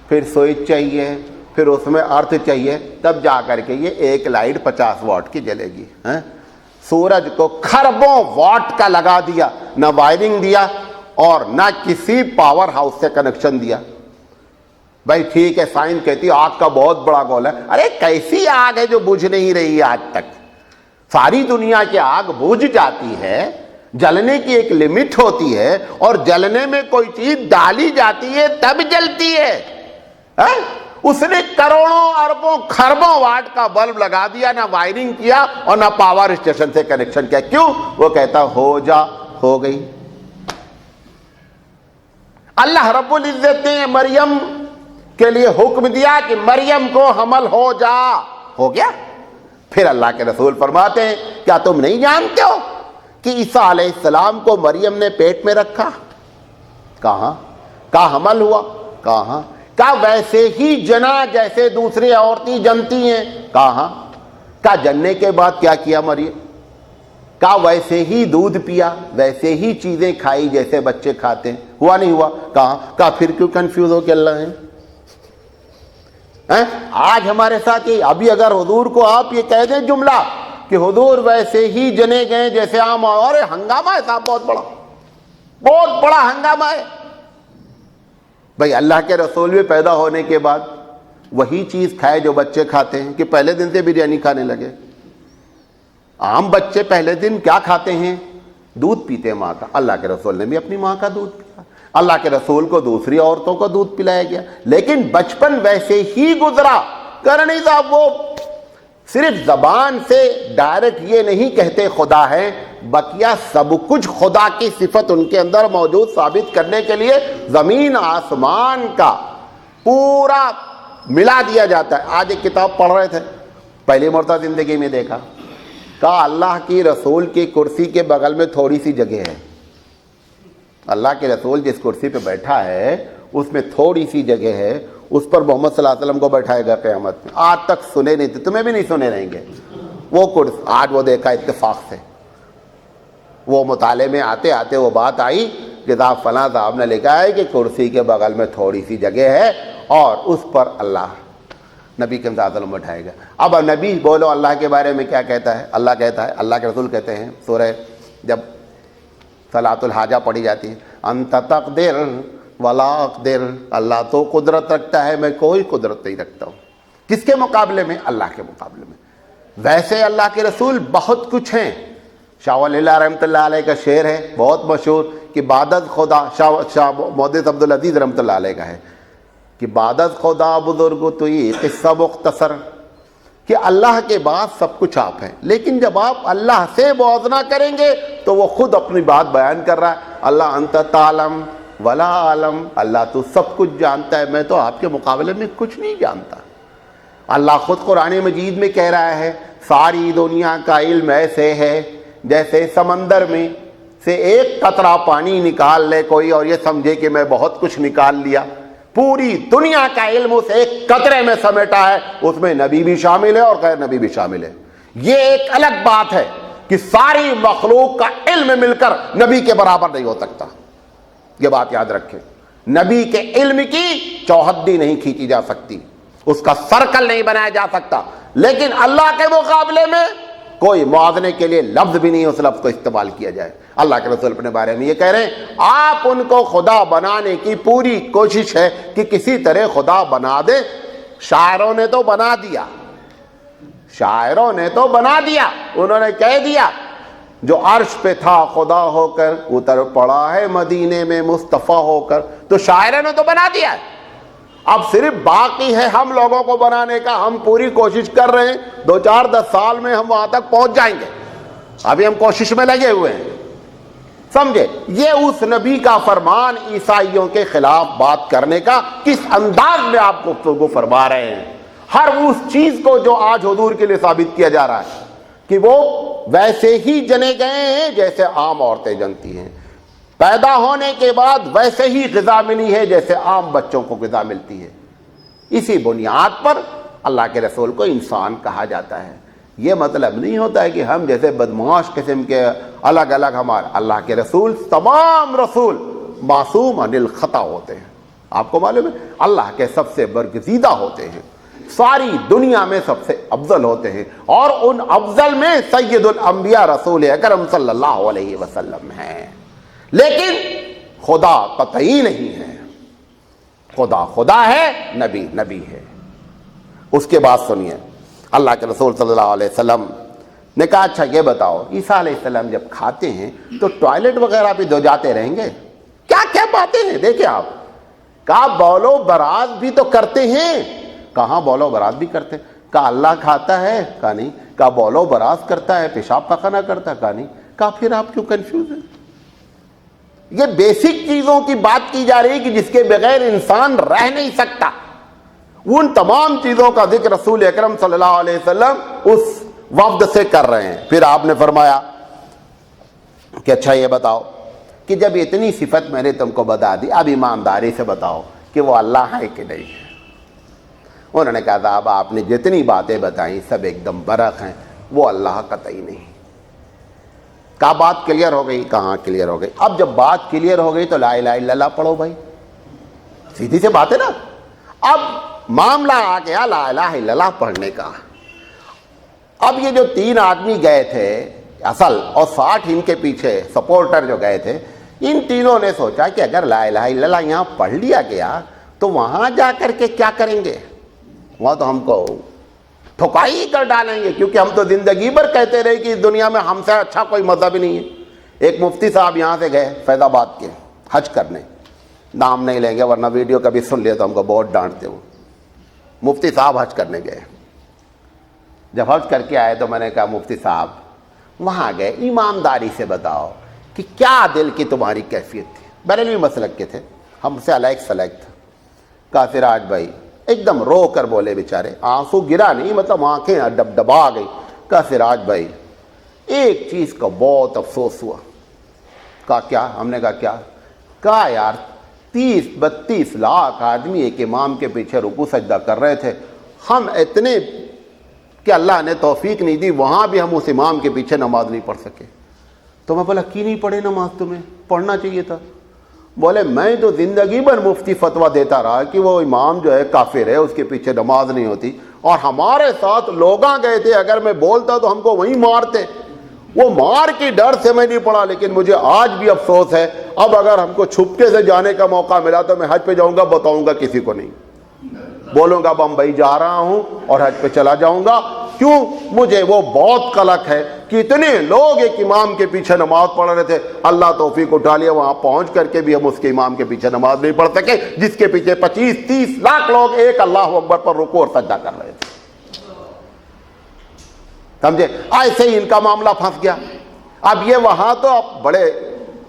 پھر سوئچ چاہیے، پھر اس میں ارتھ چاہیے، تب جا کر کے یہ ایک لائٹ 50 واٹ کی جلے گی۔ سورج کو خربوں واٹ کا لگا دیا، نہ وائرنگ دیا اور نہ کسی پاور ہاؤس سے کنیکشن دیا۔ بھائی ٹھیک ہے، سائنس کہتی ہے آگ کا بہت بڑا گول ہے، ارے کیسی آگ ہے جو بجھ نہیں رہی ہے آج تک؟ ساری دنیا کی آگ بجھ جاتی ہے، جلنے کی ایک لمٹ ہوتی ہے، اور جلنے میں کوئی چیز ڈالی جاتی ہے تب جلتی ہے۔ اس نے کروڑوں اربوں خربوں واٹ کا بلب لگا دیا، نہ وائرنگ کیا اور نہ پاور اسٹیشن سے کنیکشن کیا، کیوں؟ وہ کہتا ہو جا، ہو گئی۔ اللہ رب العزت نے مریم کے لیے حکم دیا کہ مریم کو حمل ہو جا، ہو گیا۔ پھر اللہ کے رسول فرماتے ہیں کیا تم نہیں جانتے ہو کہ عیسیٰ علیہ السلام کو مریم نے پیٹ میں رکھا؟ کہاں؟ کہا حمل ہوا؟ کہاں؟ کہا ویسے ہی جنا جیسے دوسری عورتیں جنتی ہیں؟ کہاں؟ کہا جننے کے بعد کیا کیا مریم؟ کہا ویسے ہی دودھ پیا، ویسے ہی چیزیں کھائی جیسے بچے کھاتے ہیں، ہوا نہیں ہوا؟ کہاں؟ کہا پھر کیوں کنفیوز ہو کہ اللہ ہے؟ آج ہمارے ساتھ یہ، ابھی اگر حضور کو آپ یہ کہہ دیں جملہ کہ حضور ویسے ہی جنے گئے جیسے عام، اور ہنگامہ ہے صاحب، بہت بڑا ہنگامہ ہے۔ بھئی اللہ کے رسول بھی پیدا ہونے کے بعد وہی چیز کھائے جو بچے کھاتے ہیں کہ پہلے دن سے بریانی کھانے لگے. عام بچے پہلے دن کیا کھاتے ہیں؟ دودھ پیتے ہیں ماں کا. اللہ کے رسول نے بھی اپنی ماں کا دودھ پیا. اللہ کے رسول کو دوسری عورتوں کو دودھ پلایا گیا, لیکن بچپن ویسے ہی گزرا. کرنی صاحب وہ صرف زبان سے ڈائریکٹ یہ نہیں کہتے خدا ہے, بقیہ سب کچھ خدا کی صفت ان کے اندر موجود ثابت کرنے کے لیے زمین آسمان کا پورا ملا دیا جاتا ہے. آج ایک کتاب پڑھ رہے تھے, پہلی مرتبہ زندگی میں دیکھا, کہا اللہ کی رسول کی کرسی کے بغل میں تھوڑی سی جگہ ہے. اللہ کے رسول جس کرسی پہ بیٹھا ہے اس میں تھوڑی سی جگہ ہے, اس پر محمد صلی اللہ علیہ وسلم کو بیٹھائے گا قیامت میں. آج تک سنے نہیں تھے, تمہیں بھی نہیں سنے رہیں گے وہ کرسی. آج وہ دیکھا اتفاق سے, وہ مطالعے میں آتے آتے وہ بات آئی کہ صاحب فلاں صاحب نے لکھا ہے کہ کرسی کے بغل میں تھوڑی سی جگہ ہے اور اس پر اللہ نبی کے ساتھ بٹھائے گا. اب نبی بولو اللہ کے بارے میں کیا کہتا ہے؟ اللہ کہتا ہے, اللہ کے رسول کہتے ہیں سورہ جب صلاۃ الحاجہ پڑھی جاتی ہے, انت تقدر ولا اقدر, اللہ تو قدرت رکھتا ہے میں کوئی قدرت نہیں رکھتا ہوں. کس کے مقابلے میں؟ اللہ کے مقابلے میں. ویسے اللہ کے رسول بہت کچھ ہیں. شاہ ولی اللہ رحمۃ اللہ علیہ کا شعر ہے بہت مشہور کہ بعدد خدا, شاہ محدث عبدالعزیز رحمۃ اللہ علیہ کا ہے کہ بعدد خدا بزرگ تو یہ قصہ مختصر, کہ اللہ کے بعد سب کچھ آپ ہیں, لیکن جب آپ اللہ سے موازنہ کریں گے تو وہ خود اپنی بات بیان کر رہا ہے. اللہ انت تعلم ولا عالم, اللہ تو سب کچھ جانتا ہے میں تو آپ کے مقابلے میں کچھ نہیں جانتا. اللہ خود قرآن مجید میں کہہ رہا ہے ساری دنیا کا علم ایسے ہے جیسے سمندر میں سے ایک قطرہ پانی نکال لے کوئی اور یہ سمجھے کہ میں بہت کچھ نکال لیا. پوری دنیا کا علم اس ایک قطرے میں سمیٹا ہے, اس میں نبی بھی شامل ہے اور غیر نبی بھی شامل ہے. یہ ایک الگ بات ہے کہ ساری مخلوق کا علم مل کر نبی کے برابر نہیں ہو سکتا. یہ بات یاد رکھیں, نبی کے علم کی چوہدی نہیں کھینچی جا سکتی, اس کا سرکل نہیں بنایا جا سکتا, لیکن اللہ کے مقابلے میں کوئی موازنے کے لیے لفظ بھی نہیں اس لفظ کو استعمال کیا جائے. اللہ کے رسول اپنے بارے میں یہ کہہ رہے ہیں آپ ان کو خدا بنانے کی پوری کوشش ہے کہ کسی طرح خدا بنا دے. شاعروں نے تو بنا دیا, شاعروں نے تو بنا دیا, انہوں نے کہہ دیا جو عرش پہ تھا خدا ہو کر اتر پڑا ہے مدینے میں مصطفیٰ ہو کر. تو شاعروں نے تو بنا دیا ہے, اب صرف باقی ہے ہم لوگوں کو بنانے کا. ہم پوری کوشش کر رہے ہیں, 2-4-10 سال میں ہم وہاں تک پہنچ جائیں گے, ابھی ہم کوشش میں لگے ہوئے ہیں. سمجھے؟ یہ اس نبی کا فرمان عیسائیوں کے خلاف بات کرنے کا کس انداز میں آپ کو فرما رہے ہیں. ہر اس چیز کو جو آج حضور کے لیے ثابت کیا جا رہا ہے کہ وہ ویسے ہی جنے گئے ہیں جیسے عام عورتیں جنتی ہیں, پیدا ہونے کے بعد ویسے ہی غذا ملی ہے جیسے عام بچوں کو غذا ملتی ہے. اسی بنیاد پر اللہ کے رسول کو انسان کہا جاتا ہے. یہ مطلب نہیں ہوتا ہے کہ ہم جیسے بدمعاش قسم کے الگ الگ ہمارے. اللہ کے رسول تمام رسول معصوم عن الخطا ہوتے ہیں. آپ کو معلوم ہے اللہ کے سب سے برگزیدہ ہوتے ہیں, ساری دنیا میں سب سے افضل ہوتے ہیں, اور ان افضل میں سید الانبیاء رسول اکرم صلی اللہ علیہ وسلم ہیں. لیکن خدا قطعی نہیں ہے, خدا خدا ہے, نبی نبی ہے. اس کے بعد سنیے اللہ کے رسول صلی اللہ علیہ وسلم نے کہا اچھا یہ بتاؤ عیسیٰ علیہ السلام جب کھاتے ہیں تو ٹوائلٹ وغیرہ بھی دو جاتے رہیں گے؟ کیا کیا باتیں ہیں دیکھیں آپ. کہا بولو براز بھی تو کرتے ہیں. کہاں بولو براز بھی کرتے ہیں؟ کہا اللہ کھاتا ہے؟ کہا نہیں. کہا بولو براز کرتا ہے, پیشاب پخانہ کرتا ہے؟ کہا نہیں. کہا پھر آپ کیوں کنفیوز ہیں؟ یہ بیسک چیزوں کی بات کی جا رہی ہے کہ جس کے بغیر انسان رہ نہیں سکتا. ان تمام چیزوں کا ذکر رسول اکرم صلی اللہ علیہ وسلم اس وفد سے کر رہے ہیں. پھر آپ نے فرمایا کہ اچھا یہ بتاؤ کہ جب اتنی صفت میں نے تم کو بتا دی, اب ایمانداری سے بتاؤ کہ وہ اللہ ہے کہ نہیں ہے. انہوں نے کہا صاحب آپ نے جتنی باتیں بتائیں سب ایک دم برق ہیں, وہ اللہ قطعی نہیں. کہا بات کلیئر ہو گئی؟ کہاں کلیئر ہو گئی. اب جب بات کلیئر ہو گئی تو لا الہ الا اللہ پڑھو بھائی, سیدھی سے بات ہے نا. اب معاملہ آ گیا لا الہ الا اللہ پڑھنے کا. اب یہ جو 3 آدمی گئے تھے اصل اور 60 ان کے پیچھے سپورٹر جو گئے تھے, ان تینوں نے سوچا کہ اگر لا الہ الا اللہ یہاں پڑھ لیا گیا تو وہاں جا کر کے کیا کریں گے؟ وہاں تو ہم کو ٹھکائی کر ڈالیں گے، کیونکہ ہم تو زندگی بھر کہتے رہے کہ اس دنیا میں ہم سے اچھا کوئی مذہب ہی نہیں ہے۔ ایک مفتی صاحب یہاں سے گئے فیض آباد کے حج کرنے، نام نہیں لیں گے ورنہ ویڈیو کبھی سن لیا تو ہم کو بہت ڈانٹتے ہو۔ مفتی صاحب حج کرنے گئے، جب حج کر کے آئے تو میں نے کہا مفتی صاحب وہاں گئے، ایمانداری سے بتاؤ کہ کیا دل کی تمہاری کیفیت تھی؟ بریلوی مسلک کے تھے، ہم سے الگ سلیک تھا۔ کہا سراج بھائی، ایک دم رو کر بولے بیچارے، آنسو گرا نہیں، مطلب آنکھیں ڈبڈبا گئی۔ کہا سراج بھائی ایک چیز کا بہت افسوس ہوا۔ کہا کیا؟ ہم نے کہا کیا؟ کہا یار 30-32 لاکھ آدمی ایک امام کے پیچھے رکوع سجدہ کر رہے تھے، ہم اتنے کہ اللہ نے توفیق نہیں دی، وہاں بھی ہم اس امام کے پیچھے نماز نہیں پڑھ سکے۔ تو میں بولا کی نہیں پڑھے نماز؟ تمہیں پڑھنا چاہیے تھا۔ بولے میں تو زندگی بھر مفتی فتویٰ دیتا رہا کہ وہ امام جو ہے کافر ہے، اس کے پیچھے نماز نہیں ہوتی، اور ہمارے ساتھ لوگ گئے تھے، اگر میں بولتا تو ہم کو وہیں مارتے، وہ مار کی ڈر سے میں نہیں پڑھا۔ لیکن مجھے آج بھی افسوس ہے، اب اگر ہم کو چھپکے سے جانے کا موقع ملا تو میں حج پہ جاؤں گا، بتاؤں گا کسی کو نہیں، بولوں گا بمبئی جا رہا ہوں اور حج پہ چلا جاؤں گا۔ کیوں؟ مجھے وہ بہت قلق ہے کہ اتنے لوگ ایک امام کے پیچھے نماز پڑھ رہے تھے، اللہ توفیق اٹھا لیا وہاں پہنچ کر کے بھی ہم اس کے امام کے پیچھے نماز نہیں پڑھ سکے، جس کے پیچھے 25-30 لاکھ لوگ ایک اللہ اکبر پر رکوع اور سجدہ کر رہے تھے۔ سمجھے؟ ایسے ہی ان کا معاملہ پھنس گیا۔ اب یہ وہاں تو اب بڑے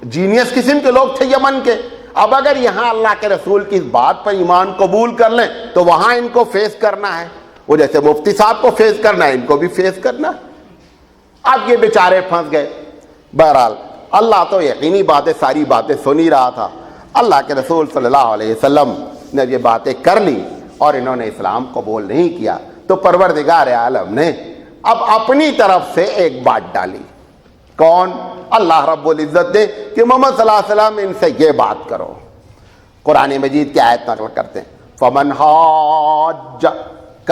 جینیس قسم کے لوگ تھے یمن کے، اب اگر یہاں اللہ کے رسول کی اس بات پر ایمان قبول کر لیں تو وہاں ان کو فیس کرنا ہے، وہ جیسے مفتی صاحب کو فیس کرنا ہے ان کو بھی فیس کرنا ہے۔ اب یہ بیچارے پھنس گئے۔ بہرحال اللہ تو یقینی باتیں ساری باتیں سن ہی رہا تھا۔ اللہ کے رسول صلی اللہ علیہ وسلم نے یہ باتیں کر لی اور انہوں نے اسلام قبول نہیں کیا، تو پروردگار عالم نے اب اپنی طرف سے ایک بات ڈالی۔ کون؟ اللہ رب العزت نے، کہ محمد صلی اللہ علیہ وسلم ان سے یہ بات کرو۔ قرآن مجید کی آیت نقل کرتے ہیں، فمن حاجک،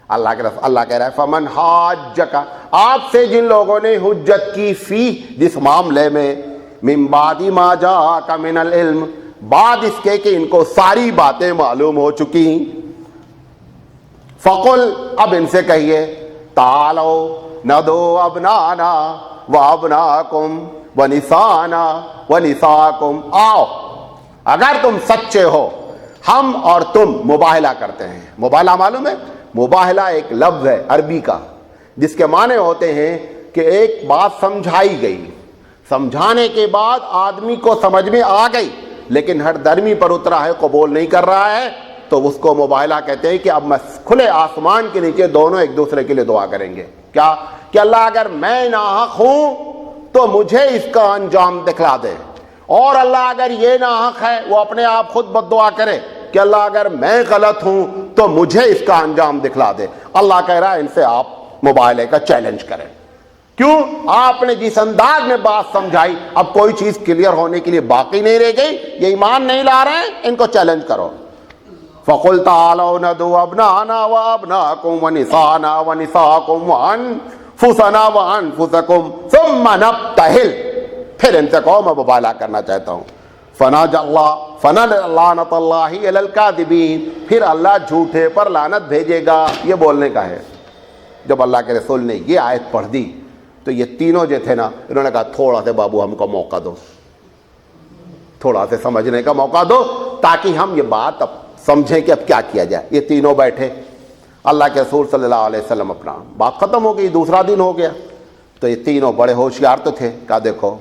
اللہ کہہ رہا ہے فمن حاجک، آپ سے جن لوگوں نے حجت کی فی، جس معاملے میں، من بعد ما جاءک من العلم، بعد اس کے کہ ان کو ساری باتیں معلوم ہو چکی ہیں، فقل، اب ان سے کہیے، تعالو ندعو ابنانا وابناکم ونسانا ونساکم، آؤ اگر تم سچے ہو، ہم اور تم مباہلہ کرتے ہیں۔ مباہلہ معلوم ہے؟ مباہلہ ایک لفظ ہے عربی کا جس کے معنی ہوتے ہیں کہ ایک بات سمجھائی گئی، سمجھانے کے بعد آدمی کو سمجھ میں آ گئی لیکن ہر درمی پر اترا ہے، قبول نہیں کر رہا ہے، تو اس کو مباہلہ کہتے ہیں کہ اب میں کھلے آسمان کے نیچے دونوں ایک دوسرے کے لیے دعا کریں گے، کیا کہ اللہ اگر میں ناحق ہوں تو مجھے اس کا انجام دکھلا دے، اور اللہ اگر یہ ناحق ہے وہ اپنے آپ خود بد دعا کرے کہ اللہ اگر میں غلط ہوں تو مجھے اس کا انجام دکھلا دے۔ اللہ کہہ رہا ہے ان سے آپ مباہلے کا چیلنج کریں۔ کیوں؟ آپ نے جس انداز میں بات سمجھائی، اب کوئی چیز کلیئر ہونے کے لیے باقی نہیں رہ گئی، یہ ایمان نہیں لا رہے ہیں، ان کو چیلنج کرو۔ فَقُلْ تَعَالَوْا نَدْعُو أَبْنَاءَنَا وَأَبْنَاءَكُمْ وَنِسَاءَنَا وَنِسَاءَكُمْ وَأَنفُسَنَا وَأَنفُسَكُمْ ثُمَّ نَبْتَهِلْ، پھر ان سے کہو میں مباہلہ کرنا چاہتا ہوں۔ فَنَلْعَنَةَ اللَّهِ عَلَى الْكَاذِبِينَ، پھر اللہ جھوٹے پر لعنت بھیجے گا۔ یہ بولنے کا ہے۔ جب اللہ کے رسول نے یہ آیت پڑھ دی تو یہ تینوں جو تھے نا، انہوں نے کہا تھوڑا سے بابو ہم کو موقع دو، تھوڑا سے سمجھنے کا موقع دو تاکہ ہم یہ بات اب سمجھیں کہ اب کیا کیا جائے۔ یہ تینوں بیٹھے، اللہ کے رسول صلی اللہ علیہ وسلم اپنا بات ختم ہو گئی، دوسرا دن ہو گیا، تو یہ تینوں بڑے ہوشیار تو تھے، کہا دیکھو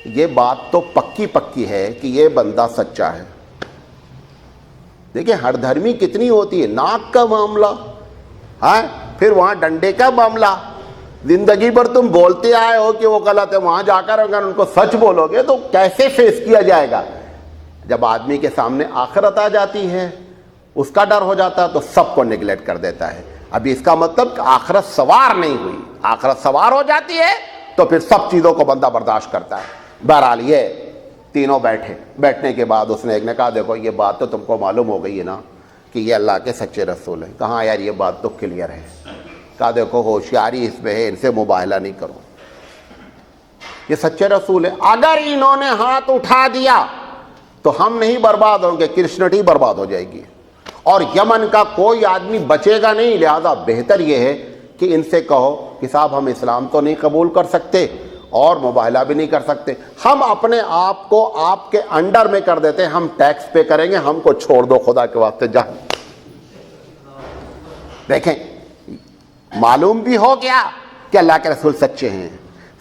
یہ بات تو پکی پکی ہے کہ یہ بندہ سچا ہے۔ دیکھیں ہر دھرمی کتنی ہوتی ہے، ناک کا معاملہ، ہاں پھر وہاں ڈنڈے کا معاملہ، زندگی بھر تم بولتے آئے ہو کہ وہ غلط ہے، وہاں جا کر اگر ان کو سچ بولو گے تو کیسے فیس کیا جائے گا؟ جب آدمی کے سامنے آخرت آ جاتی ہے، اس کا ڈر ہو جاتا ہے تو سب کو نگلیکٹ کر دیتا ہے۔ ابھی اس کا مطلب کہ آخرت سوار نہیں ہوئی، آخرت سوار ہو جاتی ہے تو پھر سب چیزوں کو بندہ برداشت کرتا ہے۔ بہرحال یہ تینوں بیٹھے، بیٹھنے کے بعد اس نے ایک نے کہا دیکھو یہ بات تو تم کو معلوم ہو گئی ہے نا کہ یہ اللہ کے سچے رسول ہیں۔ کہاں یار یہ بات تو کلیئر ہے۔ کہا دیکھو ہوشیاری اس میں ہے، ان سے مباہلہ نہیں کرو، یہ سچے رسول ہیں، اگر انہوں نے ہاتھ اٹھا دیا تو ہم نہیں برباد ہوں گے، کرشنٹی برباد ہو جائے گی، اور یمن کا کوئی آدمی بچے گا نہیں، لہذا بہتر یہ ہے کہ ان سے کہو کہ صاحب ہم اسلام تو نہیں قبول کر سکتے اور مباہلہ بھی نہیں کر سکتے، ہم اپنے آپ کو آپ کے انڈر میں کر دیتے ہیں، ہم ٹیکس پے کریں گے، ہم کو چھوڑ دو خدا کے واسطے جان۔ دیکھیں معلوم بھی ہو گیا کہ اللہ کے رسول سچے ہیں،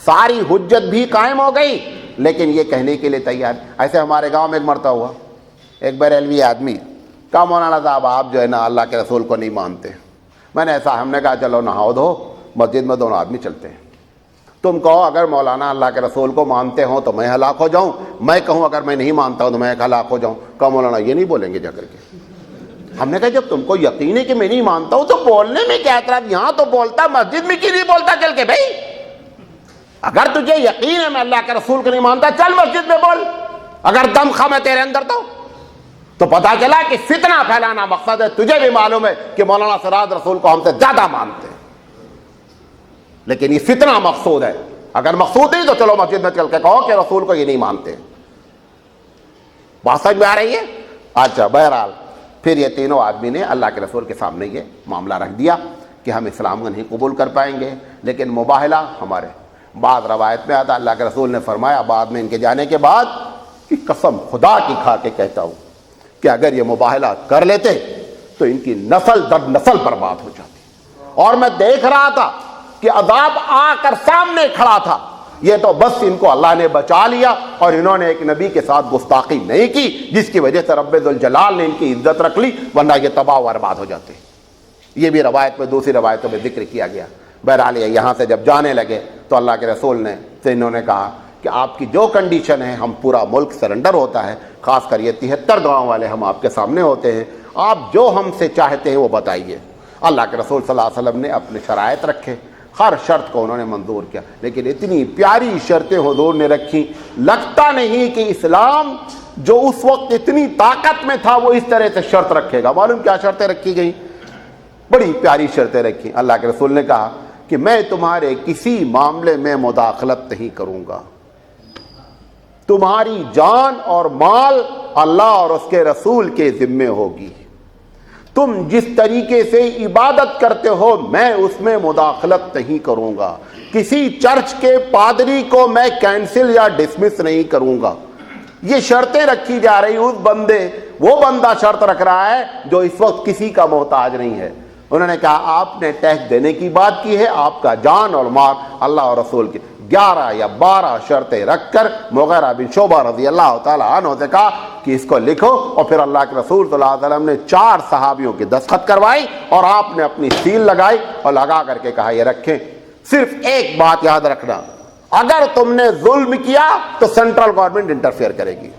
ساری حجت بھی قائم ہو گئی، لیکن یہ کہنے کے لیے تیار۔ ایسے ہمارے گاؤں میں ایک مرتبہ ہوا، ایک بریلوی آدمی کہا مولانا صاحب آپ جو ہے نا اللہ کے رسول کو نہیں مانتے۔ میں نے ایسا، ہم نے کہا چلو نہاؤ دھو مسجد میں دونوں آدمی چلتے ہیں، تم کہو اگر مولانا اللہ کے رسول کو مانتے ہوں تو میں ہلاک ہو جاؤں، میں کہوں اگر میں نہیں مانتا ہوں تو میں ہلاک ہو جاؤں۔ کہا مولانا یہ نہیں بولیں گے جا کر کے۔ ہم نے کہا جب تم کو یقین ہے کہ میں نہیں مانتا ہوں تو بولنے میں کیا اعتراض، یہاں تو بولتا، مسجد میں کیوں نہیں بولتا چل کے؟ بھائی اگر تجھے یقین ہے میں اللہ کے رسول کو نہیں مانتا چل مسجد میں بول، اگر دم خم ہے تیرے اندر تو پتا چلا کہ فتنہ پھیلانا مقصد ہے۔ تجھے بھی معلوم ہے کہ مولانا سراج رسول کو ہم سے زیادہ مانتے ہیں، لیکن یہ فتنہ مقصود ہے۔ اگر مقصود نہیں تو چلو مسجد میں چل کے کہو کہ رسول کو یہ نہیں مانتے۔ بات سمجھ میں آ رہی ہے؟ اچھا، بہرحال پھر یہ تینوں آدمی نے اللہ کے رسول کے سامنے یہ معاملہ رکھ دیا کہ ہم اسلام کو نہیں قبول کر پائیں گے، لیکن مباہلہ ہمارے۔ بعض روایت میں آتا اللہ کے رسول نے فرمایا بعد میں ان کے جانے کے بعد کہ قسم خدا کی کھا کے کہتا ہوں کہ اگر یہ مباہلہ کر لیتے تو ان کی نسل در نسل برباد ہو جاتی۔ اور میں دیکھ رہا تھا کہ عذاب آ کر سامنے کھڑا تھا، یہ تو بس ان کو اللہ نے بچا لیا اور انہوں نے ایک نبی کے ساتھ گستاخی نہیں کی جس کی وجہ سے رب ذوالجلال نے ان کی عزت رکھ لی، ورنہ یہ تباہ و برباد ہو جاتے۔ یہ بھی روایت میں دوسری روایتوں میں ذکر کیا گیا۔ بہرحال یہاں سے جب جانے لگے تو اللہ کے رسول نے سے انہوں نے کہا کہ آپ کی جو کنڈیشن ہے ہم پورا ملک سرنڈر ہوتا ہے، خاص کر یہ 73 گاؤں والے ہم آپ کے سامنے ہوتے ہیں، آپ جو ہم سے چاہتے ہیں وہ بتائیے۔ اللہ کے رسول صلی اللہ علیہ وسلم نے اپنے شرائط رکھے، ہر شرط کو انہوں نے منظور کیا، لیکن اتنی پیاری شرطیں حضور نے رکھی، لگتا نہیں کہ اسلام جو اس وقت اتنی طاقت میں تھا وہ اس طرح سے شرط رکھے گا۔ معلوم کیا شرطیں رکھی گئیں؟ بڑی پیاری شرطیں رکھی۔ اللہ کے رسول نے کہا کہ میں تمہارے کسی معاملے میں مداخلت نہیں کروں گا، تمہاری جان اور مال اللہ اور اس کے رسول کے ذمے ہوگی، تم جس طریقے سے عبادت کرتے ہو میں اس میں مداخلت نہیں کروں گا، کسی چرچ کے پادری کو میں کینسل یا ڈسمس نہیں کروں گا۔ یہ شرطیں رکھی جا رہی، وہ بندہ شرط رکھ رہا ہے جو اس وقت کسی کا محتاج نہیں ہے۔ انہوں نے کہا آپ نے ٹیکس دینے کی بات کی ہے، آپ کا جان اور مال اللہ اور رسول کی۔ 11 یا 12 شرطیں رکھ کر مغیرہ بن شعبہ رضی اللہ تعالیٰ عنہ سے کہا کہ اس کو لکھو، اور پھر اللہ کے رسول صلی اللہ علیہ وسلم نے 4 صحابیوں کی دستخط کروائی اور آپ نے اپنی سیل لگائی اور لگا کر کے کہا یہ رکھیں، صرف ایک بات یاد رکھنا، اگر تم نے ظلم کیا تو سینٹرل گورنمنٹ انٹرفیئر کرے گی،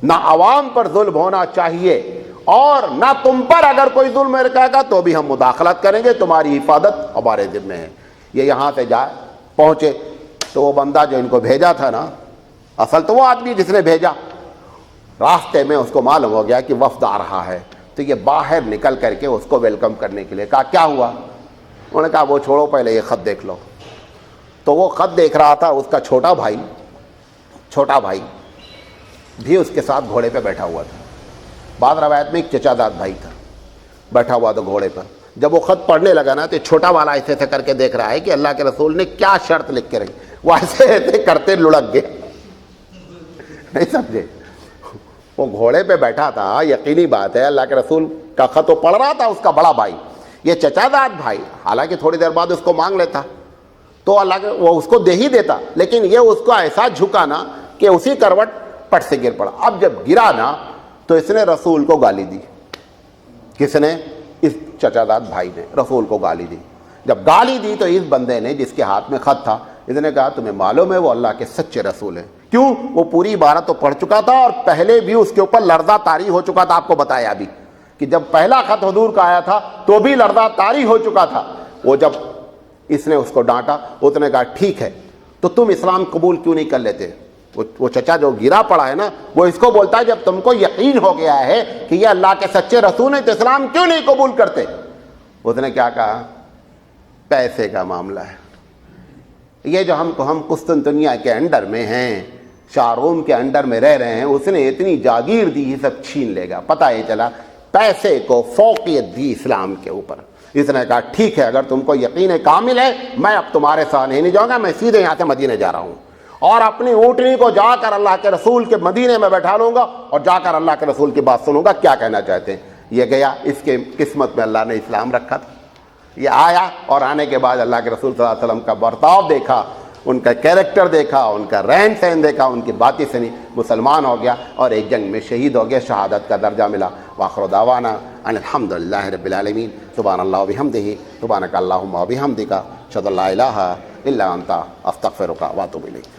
نہ عوام پر ظلم ہونا چاہیے، اور نہ تم پر اگر کوئی ظلم کرے گا تو بھی ہم مداخلت کریں گے، تمہاری حفاظت ہمارے ذمہ ہے۔ یہ یہاں سے جائے پہنچے تو وہ بندہ جو ان کو بھیجا تھا نا، اصل تو وہ آدمی جس نے بھیجا، راستے میں اس کو معلوم ہو گیا کہ وفد آ رہا ہے، تو یہ باہر نکل کر کے اس کو ویلکم کرنے کے لیے کہا کیا ہوا؟ انہوں نے کہا وہ چھوڑو پہلے یہ خط دیکھ لو۔ تو وہ خط دیکھ رہا تھا، اس کا چھوٹا بھائی بھی اس کے ساتھ گھوڑے پہ بیٹھا ہوا تھا۔ بعض روایت میں ایک چچا داد بھائی تھا بیٹھا ہوا تھا گھوڑے پر۔ جب وہ خط پڑھنے لگا نا تو چھوٹا والا ایسے ایسے کر کے دیکھ رہا ہے کہ اللہ کے رسول نے کیا شرط لکھ کے رکھی، وہ ایسے ایسے کرتے لڑک گئے، نہیں سمجھے؟ وہ گھوڑے پہ بیٹھا تھا، یقینی بات ہے اللہ کے رسول کا خط وہ پڑھ رہا تھا، اس کا بڑا بھائی، یہ چچا داد بھائی، حالانکہ تھوڑی دیر بعد اس کو مانگ لیتا تو اللہ کے وہ اس کو دے ہی دیتا، لیکن یہ اس کو ایسا جھکا نا کہ اسی کروٹ پٹ سے گر پڑا۔ اب جب گرا نا تو اس نے رسول کو گالی دی۔ کس نے؟ اس چچا داد بھائی نے رسول کو گالی دی۔ جب گالی دی تو اس بندے نے جس کے ہاتھ میں خط تھا، اس نے کہا تمہیں معلوم ہے وہ اللہ کے سچے رسول ہیں؟ کیوں؟ وہ پوری عبارت تو پڑھ چکا تھا اور پہلے بھی اس کے اوپر لرزہ طاری ہو چکا تھا، آپ کو بتایا بھی کہ جب پہلا خط حضور کا آیا تھا تو بھی لرزہ طاری ہو چکا تھا۔ وہ جب اس نے اس کو ڈانٹا، اس نے کہا ٹھیک ہے تو تم اسلام قبول کیوں نہیں کر لیتے؟ وہ چچا جو گرا پڑا ہے نا وہ اس کو بولتا ہے جب تم کو یقین ہو گیا ہے کہ یہ اللہ کے سچے رسول ہیں تو اسلام کیوں نہیں قبول کرتے؟ اس نے کیا کہا؟ پیسے کا معاملہ ہے، یہ جو ہم قسطنطنیہ کے انڈر میں ہیں، شاہ روم کے انڈر میں رہ رہے ہیں، اس نے اتنی جاگیر دی یہ سب چھین لے گا۔ پتہ یہ چلا پیسے کو فوقیت دی اسلام کے اوپر. اس نے کہا ٹھیک ہے، اگر تم کو یقین کامل ہے میں اب تمہارے ساتھ نہیں جاؤں گا، میں سیدھے یہاں سے مدینے جا رہا ہوں، اور اپنی اونٹنی کو جا کر اللہ کے رسول کے مدینے میں بیٹھا لوں گا اور جا کر اللہ کے رسول کی بات سنوں گا کیا کہنا چاہتے ہیں. یہ گیا، اس کے قسمت میں اللہ نے اسلام رکھا تھا. یہ آیا اور آنے کے بعد اللہ کے رسول صلی اللہ علیہ وسلم کا برتاؤ دیکھا، ان کا کیریکٹر دیکھا، ان کا رہن سہن دیکھا، ان کی باتیں سنی، مسلمان ہو گیا اور ایک جنگ میں شہید ہو گیا، شہادت کا درجہ ملا. وآخر دعوانا ان الحمد للہ رب العالمین. سبحان اللہ وبحمدہ، سبحانک اللہم وبحمدک، اشہد ان لا الہ الا انت، استغفرک واتوب الیک.